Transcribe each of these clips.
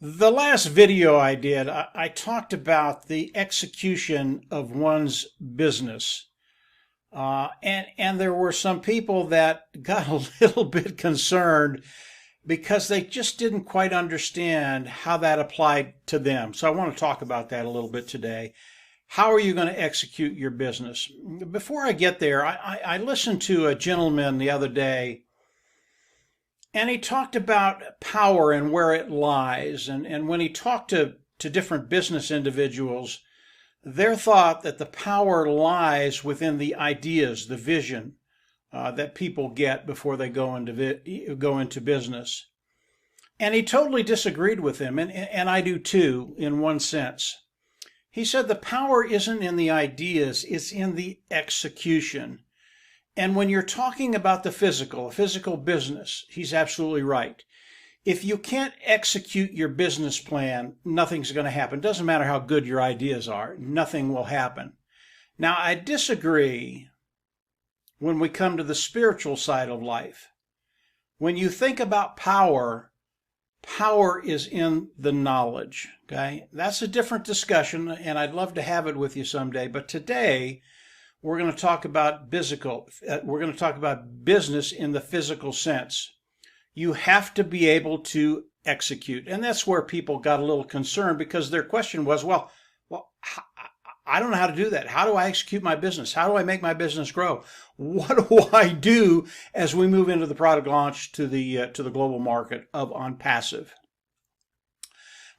The last video I did, I talked about the execution of one's business. And there were some people that got a little bit concerned because they just didn't quite understand how that applied to them. So I want to talk about that a little bit today. How are you going to execute your business? Before I get there, I listened to a gentleman the other day, and he talked about power and where it lies. And when he talked to different business individuals, their thought that the power lies within the ideas, the vision that people get before they go into business. And he totally disagreed with him, and I do too, in one sense. He said the power isn't in the ideas, it's in the execution. And when you're talking about the physical business, he's absolutely right. If you can't execute your business plan, nothing's going to happen. Doesn't matter how good your ideas are, nothing will happen. Now, I disagree when we come to the spiritual side of life. When you think about power, power is in the knowledge, okay? That's a different discussion, and I'd love to have it with you someday. But today, we're going to talk about we're going to talk about business in the physical sense. You have to be able to execute. And that's where people got a little concerned, because their question was, well, I don't know how to do that. How do I execute my business? How do I make my business grow? What do I do as we move into the product launch to the global market of ONPASSIVE?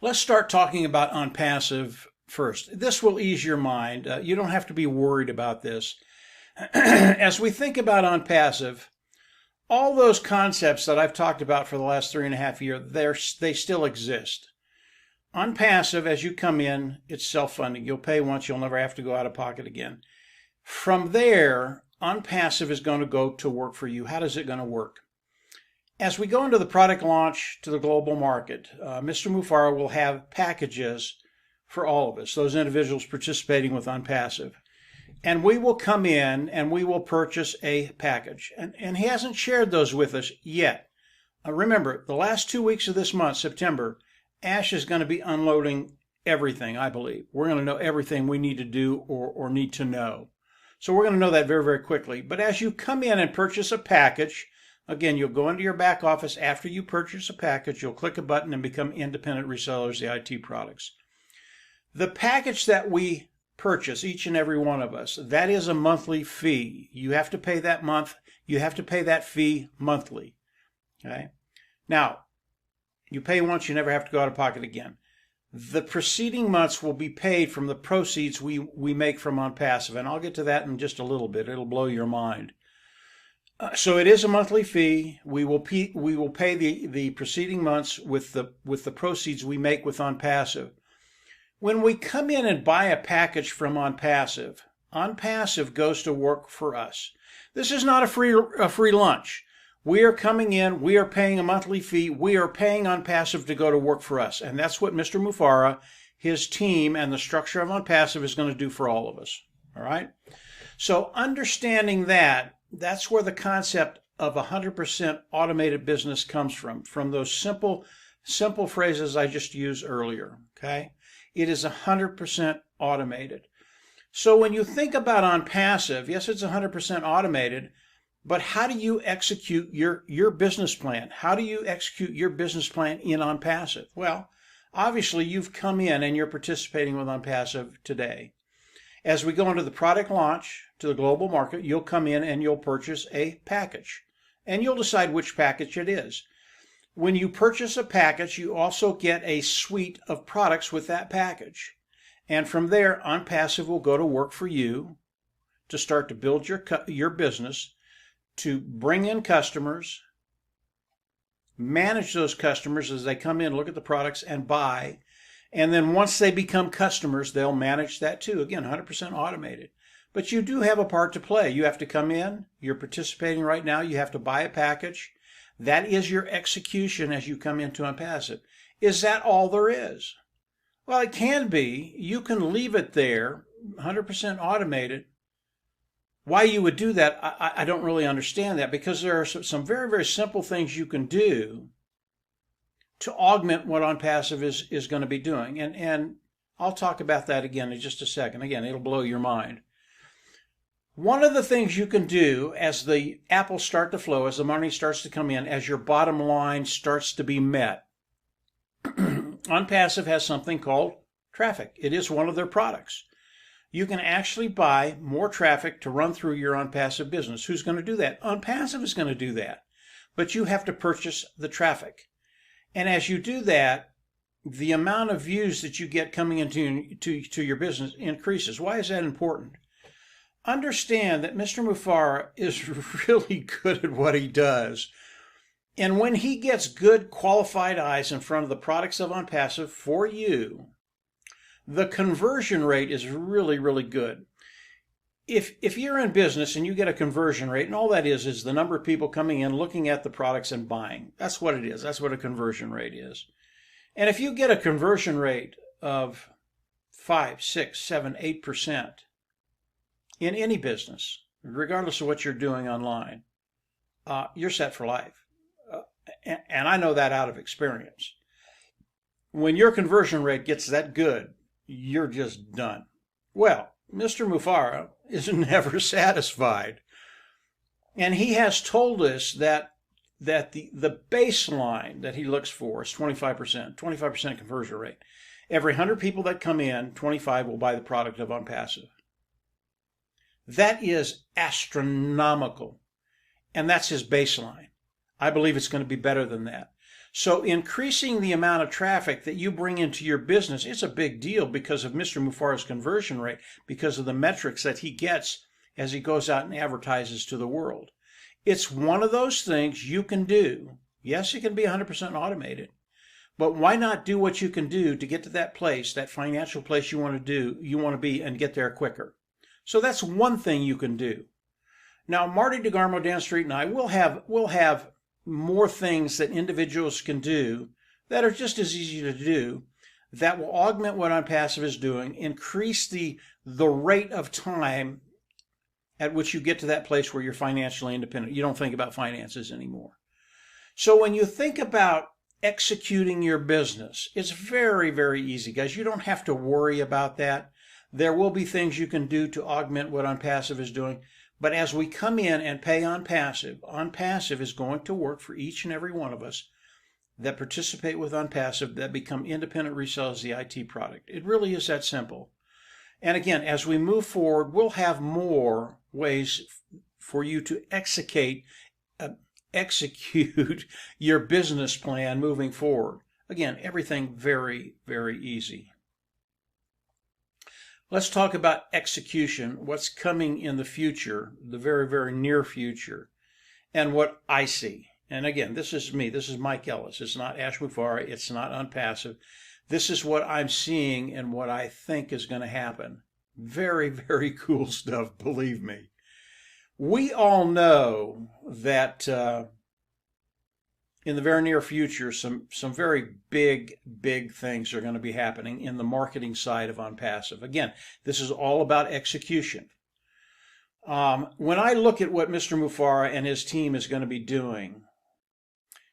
Let's start talking about ONPASSIVE first. This will ease your mind. You don't have to be worried about this. As we think about ONPASSIVE, all those concepts that I've talked about for the last 3.5 years, they still exist. ONPASSIVE, as you come in, it's self-funding. You'll pay once, you'll never have to go out of pocket again. From there, ONPASSIVE is going to go to work for you. How is it going to work? As we go into the product launch to the global market, Mr. Mufara will have packages for all of us, those individuals participating with ONPASSIVE. And we will come in and we will purchase a package. And he hasn't shared those with us yet. Remember, the last 2 weeks of this month, September, Ash is going to be unloading everything, I believe. We're going to know everything we need to do or need to know. So we're going to know that very, very quickly. But as you come in and purchase a package, again, you'll go into your back office. After you purchase a package, you'll click a button and become independent resellers, the IT products. The package that we purchase, each and every one of us, that is a monthly fee. You have to pay that month. You have to pay that fee monthly. Okay? Now, you pay once, you never have to go out of pocket again. The preceding months will be paid from the proceeds we make from ONPASSIVE, and I'll get to that in just a little bit. It'll blow your mind. So it is a monthly fee. We will pay the preceding months with the proceeds we make with ONPASSIVE. When we come in and buy a package from ONPASSIVE, ONPASSIVE goes to work for us. This is not a free lunch. We are coming in, we are paying a monthly fee, we are paying ONPASSIVE to go to work for us. And that's what Mr. Mufara, his team, and the structure of ONPASSIVE is going to do for all of us. All right? So understanding that, that's where the concept of 100% automated business comes from those simple phrases I just used earlier. Okay? It is 100% automated. So when you think about ONPASSIVE, yes, it's 100% automated, but how do you execute your business plan? How do you execute your business plan in ONPASSIVE? Well, obviously you've come in and you're participating with ONPASSIVE today. As we go into the product launch to the global market, you'll come in and you'll purchase a package. And you'll decide which package it is. When you purchase a package, you also get a suite of products with that package. And from there, ONPASSIVE will go to work for you to start to build your business, to bring in customers, manage those customers as they come in, look at the products, and buy. And then once they become customers, they'll manage that too. Again, 100% automated. But you do have a part to play. You have to come in. You're participating right now. You have to buy a package. That is your execution as you come into ONPASSIVE. Is that all there is? Well, it can be. You can leave it there, 100% automated. Why you would do that, I don't really understand that, because there are some very, very simple things you can do to augment what OnPassive is going to be doing. And I'll talk about that again in just a second. Again, it'll blow your mind. One of the things you can do as the apples start to flow, as the money starts to come in, as your bottom line starts to be met, OnPassive has something called traffic. It is one of their products. You can actually buy more traffic to run through your OnPassive business. Who's going to do that? OnPassive is going to do that. But you have to purchase the traffic. And as you do that, the amount of views that you get coming into your business increases. Why is that important? Understand that Mr. Mufareh is really good at what he does. And when he gets good qualified eyes in front of the products of OnPassive for you, the conversion rate is really, really good. If you're in business and you get a conversion rate, and all that is the number of people coming in, looking at the products and buying. That's what it is. That's what a conversion rate is. And if you get a conversion rate of 5, 6, 7, 8% in any business, regardless of what you're doing online, you're set for life. And I know that out of experience. When your conversion rate gets that good, you're just done. Well, Mr. Mufareh is never satisfied. And he has told us that the baseline that he looks for is 25% conversion rate. Every 100 people that come in, 25 will buy the product of OnPassive. That is astronomical. And that's his baseline. I believe it's going to be better than that. So increasing the amount of traffic that you bring into your business, it's a big deal because of Mr. Mufareh's conversion rate, because of the metrics that he gets as he goes out and advertises to the world. It's one of those things you can do. Yes, it can be 100% automated, but why not do what you can do to get to that place, that financial place you want to be, and get there quicker? So that's one thing you can do. Now, Marty DeGarmo, Dan Street, and I will have more things that individuals can do that are just as easy to do that will augment what OnPassive is doing, increase the rate of time at which you get to that place where you're financially independent. You don't think about finances anymore. So when you think about executing your business, it's very, very easy, guys. You don't have to worry about that. There will be things you can do to augment what OnPassive is doing. But as we come in and pay OnPassive is going to work for each and every one of us that participate with OnPassive, that become independent resellers of the IT product. It really is that simple. And again, as we move forward, we'll have more ways for you to execute your business plan moving forward. Again, everything very, very easy. Let's talk about execution, what's coming in the future, the very, very near future, and what I see. And again, this is me. This is Mike Ellis. It's not Ash Mufareh. It's not OnPassive. This is what I'm seeing and what I think is going to happen. Very, very cool stuff, believe me. We all know that in the very near future, some very big things are going to be happening in the marketing side of OnPassive. Again, this is all about execution. When I look at what Mr. Mufareh and his team is going to be doing,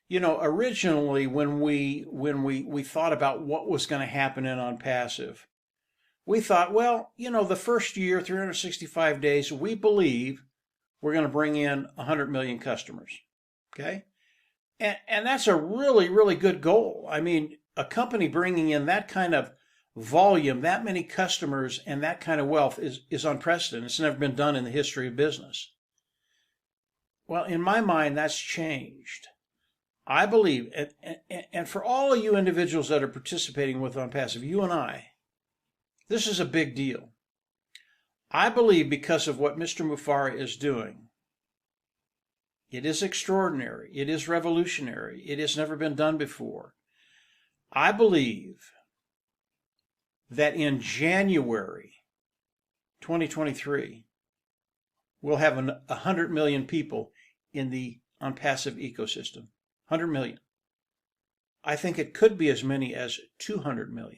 you know, originally when we thought about what was going to happen in OnPassive, we thought, well, you know, the first year, 365 days, we believe we're going to bring in 100 million customers. Okay? And that's a really, really good goal. I mean, a company bringing in that kind of volume, that many customers, and that kind of wealth is unprecedented. It's never been done in the history of business. Well, in my mind, that's changed. I believe, and for all of you individuals that are participating with OnPassive, you and I, this is a big deal. I believe because of what Mr. Mufareh is doing, it is extraordinary. It is revolutionary. It has never been done before. I believe that in January 2023, we'll have 100 million people in the OnPassive ecosystem. 100 million. I think it could be as many as 200 million.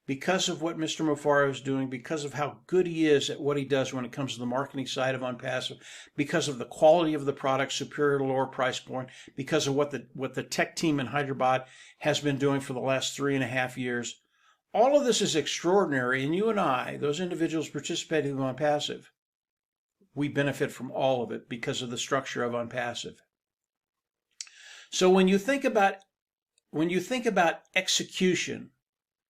because of what Mr. Mufaro is doing, because of how good he is at what he does when it comes to the marketing side of ONPASSIVE, because of the quality of the product, superior to lower price point, because of what the tech team in Hyderabad has been doing for the last 3.5 years. All of this is extraordinary, and you and I, those individuals participating in ONPASSIVE, we benefit from all of it because of the structure of ONPASSIVE. So when you think about execution,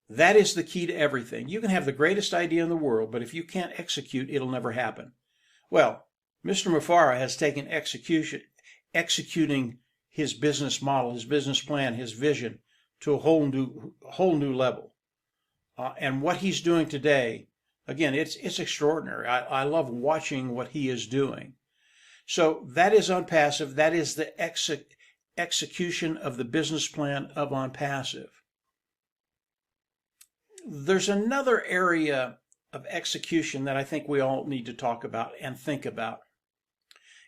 that is the key to everything. You can have the greatest idea in the world, but if you can't execute, it'll never happen. Well, Mr. Mufaro has taken executing his business model, his business plan, his vision to a whole new level. And what he's doing today, again, it's extraordinary. I love watching what he is doing. So that is ONPASSIVE. That is the execution of the business plan of ONPASSIVE. There's another area of execution that I think we all need to talk about and think about.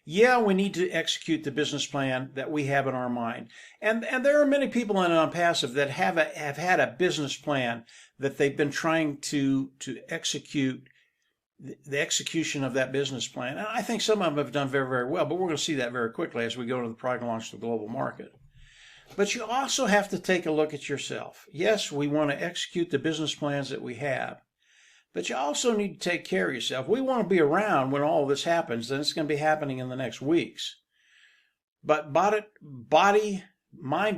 Yeah, we need to execute the business plan that we have in our mind. And there are many people in ONPASSIVE that have had a business plan that they've been trying to execute the execution of that business plan. And I think some of them have done very, very well, but we're going to see that very quickly as we go into the product launch to the global market. But you also have to take a look at yourself. Yes, we want to execute the business plans that we have, but you also need to take care of yourself. We want to be around when all this happens, and it's going to be happening in the next weeks. But mind,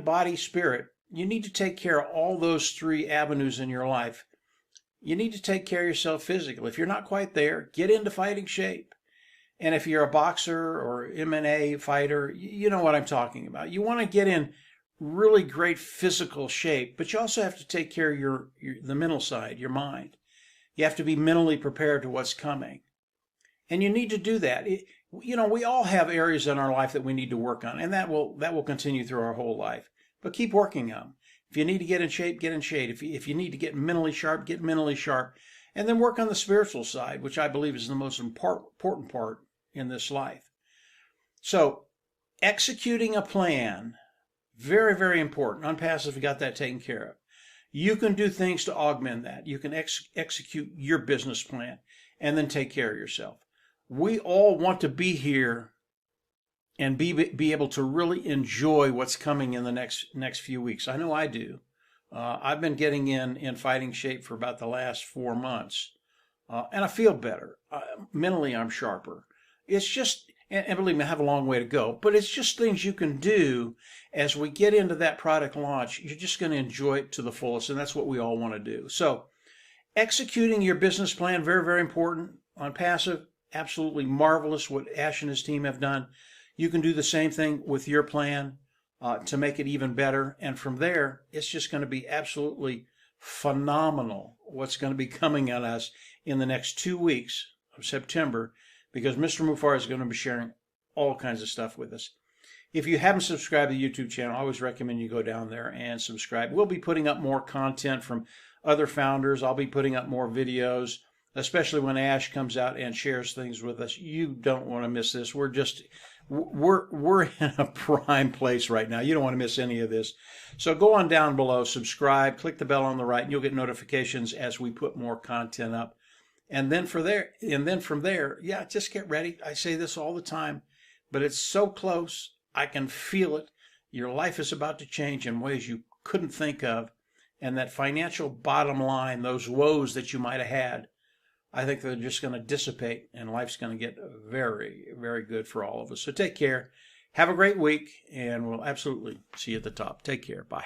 body, spirit, you need to take care of all those three avenues in your life. You need to take care of yourself physically. If you're not quite there, get into fighting shape. And if you're a boxer or MMA fighter, you know what I'm talking about. You want to get in really great physical shape, but you also have to take care of the mental side, your mind. You have to be mentally prepared to what's coming. And you need to do that. We all have areas in our life that we need to work on, and that will continue through our whole life. But keep working on them. If you need to get in shape, get in shape. If you need to get mentally sharp, get mentally sharp. And then work on the spiritual side, which I believe is the most important part in this life. So, executing a plan, very, very important. ONPASSIVE got that taken care of. You can do things to augment that. You can execute your business plan and then take care of yourself. We all want to be here and be able to really enjoy what's coming in the next few weeks. I know I do. I've been getting in fighting shape for about the last 4 months, and I feel better. Mentally, I'm sharper. It's just, and believe me, I have a long way to go, but it's just things you can do as we get into that product launch. You're just going to enjoy it to the fullest, and that's what we all want to do. So executing your business plan, very, very important. ONPASSIVE, absolutely marvelous what Ash and his team have done. You can do the same thing with your plan to make it even better. And from there, it's just going to be absolutely phenomenal what's going to be coming at us in the next 2 weeks of September, because Mr. Mufaro is going to be sharing all kinds of stuff with us. If you haven't subscribed to the YouTube channel, I always recommend you go down there and subscribe. We'll be putting up more content from other founders. I'll be putting up more videos, especially when Ash comes out and shares things with us. You don't want to miss this. We're in a prime place right now. You don't want to miss any of this. So go on down below, subscribe, click the bell on the right, and you'll get notifications as we put more content up. And then from there, yeah, just get ready. I say this all the time, but it's so close. I can feel it. Your life is about to change in ways you couldn't think of. And that financial bottom line, those woes that you might have had, I think they're just going to dissipate, and life's going to get very, very good for all of us. So take care. Have a great week, and we'll absolutely see you at the top. Take care. Bye.